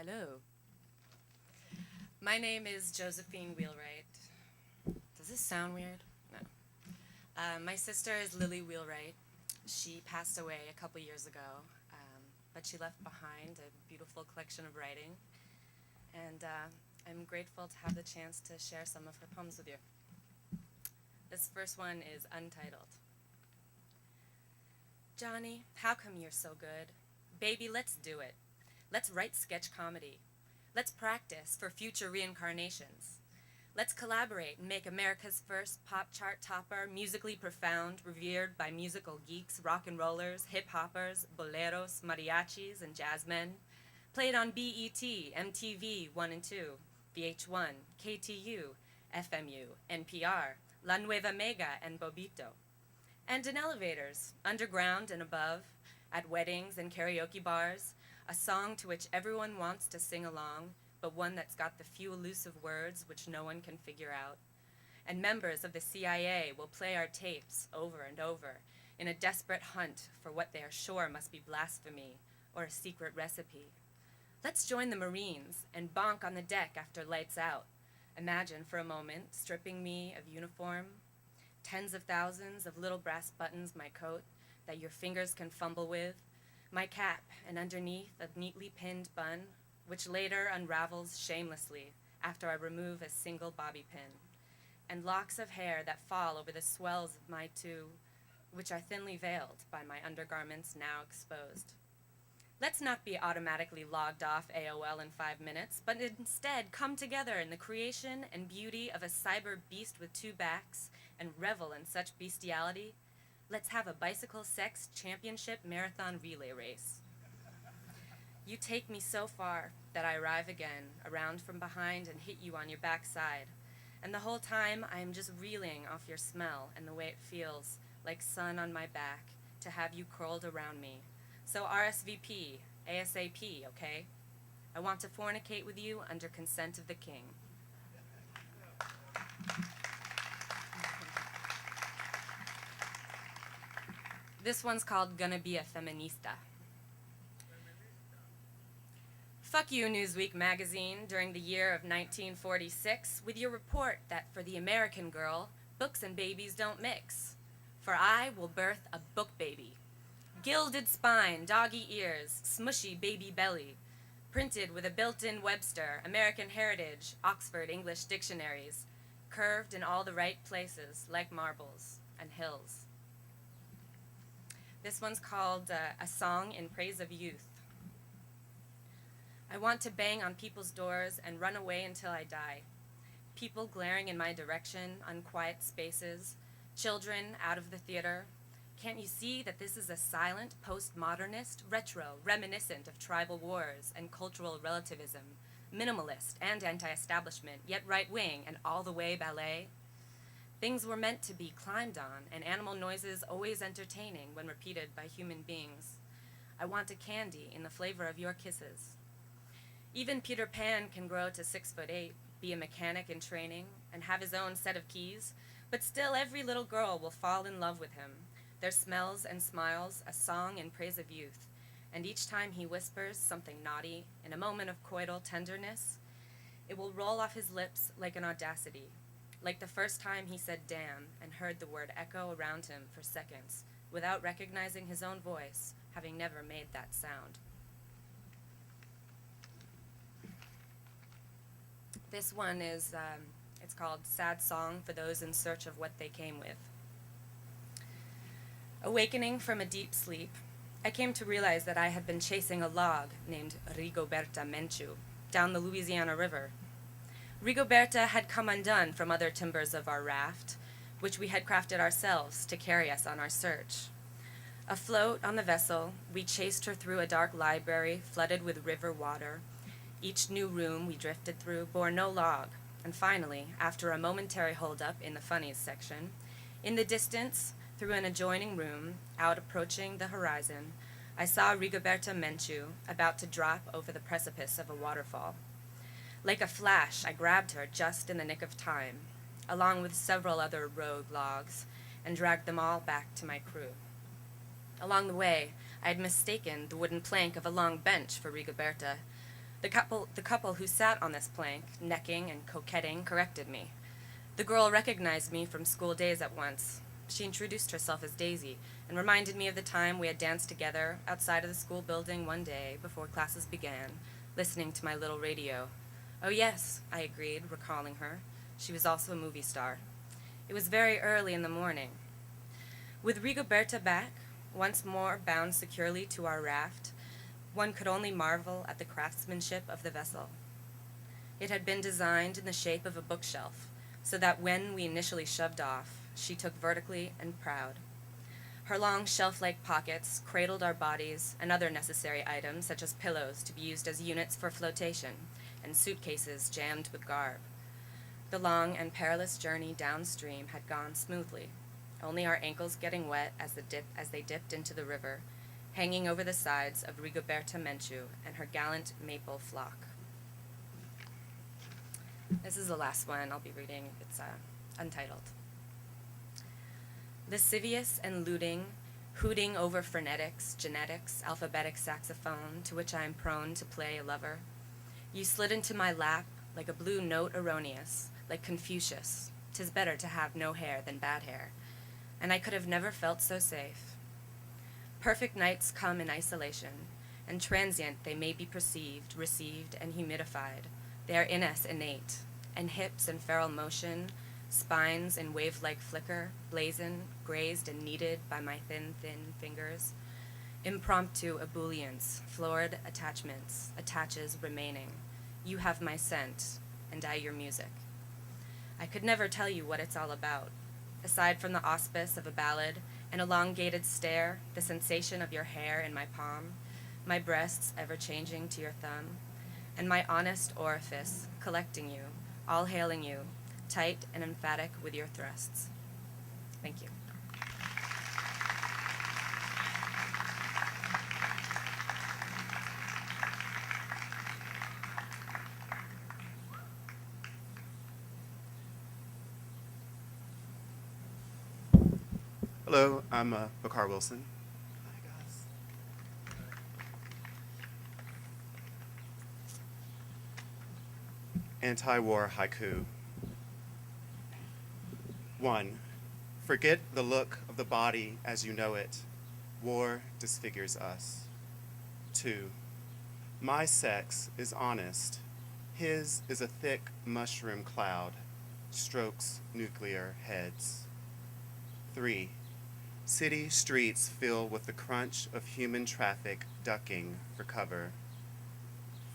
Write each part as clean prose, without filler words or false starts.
Hello. My name is Josephine Wheelwright. Does this sound weird? No. My sister is Lily Wheelwright. She passed away a couple years ago, but she left behind a beautiful collection of writing, and I'm grateful to have the chance to share some of her poems with you. This first one is untitled. Johnny, how come you're so good? Baby, let's do it. Let's write sketch comedy. Let's practice for future reincarnations. Let's collaborate and make America's first pop chart topper musically profound, revered by musical geeks, rock and rollers, hip hoppers, boleros, mariachis, and jazzmen. Played on BET, MTV 1 and 2, VH1, KTU, FMU, NPR, La Nueva Mega, and Bobito. And in elevators, underground and above, at weddings and karaoke bars, a song to which everyone wants to sing along, but one that's got the few elusive words which no one can figure out. And members of the CIA will play our tapes over and over in a desperate hunt for what they are sure must be blasphemy or a secret recipe. Let's join the Marines and bonk on the deck after lights out. Imagine for a moment stripping me of uniform, tens of thousands of little brass buttons my coat that your fingers can fumble with, my cap, and underneath a neatly pinned bun, which later unravels shamelessly after I remove a single bobby pin, and locks of hair that fall over the swells of my which are thinly veiled by my undergarments now exposed. Let's not be automatically logged off AOL in 5 minutes, but instead come together in the creation and beauty of a cyber beast with two backs and revel in such bestiality. Let's have a bicycle sex championship marathon relay race. You take me so far that I arrive again, around from behind and hit you on your backside. And the whole time I am just reeling off your smell and the way it feels like sun on my back to have you curled around me. So RSVP, ASAP, okay? I want to fornicate with you under consent of the king. This one's called Gonna Be a Feminista. Fuck you, Newsweek magazine, during the year of 1946, with your report that for the American girl, books and babies don't mix. For I will birth a book baby. Gilded spine, doggy ears, smushy baby belly, printed with a built-in Webster, American Heritage, Oxford English dictionaries, curved in all the right places, like marbles and hills. This one's called A Song in Praise of Youth. I want to bang on people's doors and run away until I die. People glaring in my direction, unquiet spaces, children out of the theater. Can't you see that this is a silent, postmodernist, retro, reminiscent of tribal wars and cultural relativism, minimalist and anti-establishment, yet right-wing and all the way ballet? Things were meant to be climbed on, and animal noises always entertaining when repeated by human beings. I want a candy in the flavor of your kisses. Even Peter Pan can grow to 6'8", be a mechanic in training, and have his own set of keys, but still every little girl will fall in love with him. Their smells and smiles, a song in praise of youth, and each time he whispers something naughty, in a moment of coital tenderness, it will roll off his lips like an audacity, like the first time he said damn and heard the word echo around him for seconds, without recognizing his own voice, having never made that sound. This one is, it's called Sad Song for Those in Search of What They Came With. Awakening from a deep sleep, I came to realize that I had been chasing a log named Rigoberta Menchu down the Louisiana River. Rigoberta had come undone from other timbers of our raft, which we had crafted ourselves to carry us on our search. Afloat on the vessel, we chased her through a dark library flooded with river water. Each new room we drifted through bore no log, and finally, after a momentary holdup in the funnies section, in the distance, through an adjoining room, out approaching the horizon, I saw Rigoberta Menchu about to drop over the precipice of a waterfall. Like a flash, I grabbed her just in the nick of time, along with several other rogue logs, and dragged them all back to my crew. Along the way, I had mistaken the wooden plank of a long bench for Rigoberta, The couple who sat on this plank, necking and coquetting, corrected me. The girl recognized me from school days at once. She introduced herself as Daisy and reminded me of the time we had danced together outside of the school building one day before classes began, listening to my little radio. Oh, yes, I agreed, recalling her. She was also a movie star. It was very early in the morning. With Rigoberta back, once more bound securely to our raft, one could only marvel at the craftsmanship of the vessel. It had been designed in the shape of a bookshelf, so that when we initially shoved off, she took vertically and proud. Her long shelf-like pockets cradled our bodies and other necessary items, such as pillows to be used as units for flotation, and suitcases jammed with garb. The long and perilous journey downstream had gone smoothly, only our ankles getting wet as they dipped into the river, hanging over the sides of Rigoberta Menchu and her gallant maple flock. This is the last one I'll be reading. It's untitled. Lascivious and looting, hooting over frenetics, genetics, alphabetic saxophone, to which I am prone to play a lover. You slid into my lap like a blue note erroneous, like Confucius, 'tis better to have no hair than bad hair, and I could have never felt so safe. Perfect nights come in isolation, and transient they may be perceived, received, and humidified. They are in us innate, and hips in feral motion, spines in wave-like flicker, blazon, grazed and kneaded by my thin fingers. Impromptu ebullience, florid attachments, attaches remaining. You have my scent, and I your music. I could never tell you what it's all about, aside from the auspice of a ballad, an elongated stare, the sensation of your hair in my palm, my breasts ever changing to your thumb, and my honest orifice collecting you, all hailing you, tight and emphatic with your thrusts. Thank you. Hello, I'm Bakar Wilson. Anti-war haiku. 1. Forget the look of the body as you know it. War disfigures us. 2. My sex is honest. His is a thick mushroom cloud, strokes nuclear heads. 3. City streets fill with the crunch of human traffic ducking for cover.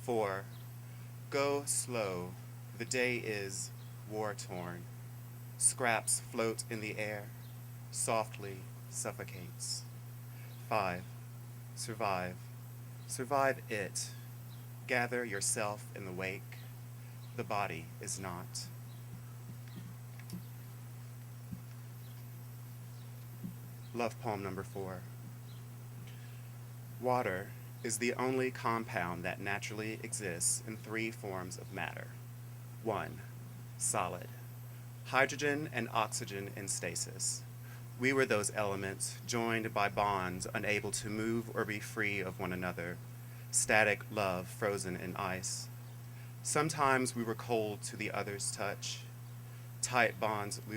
4. Go slow, the day is war-torn. Scraps float in the air, softly suffocates. 5. Survive. Survive it. Gather yourself in the wake. The body is not. Love poem number 4. Water is the only compound that naturally exists in 3 forms of matter. 1. Solid. Hydrogen and oxygen in stasis. We were those elements joined by bonds unable to move or be free of one another. Static love frozen in ice. Sometimes we were cold to the other's touch. Tight bonds loose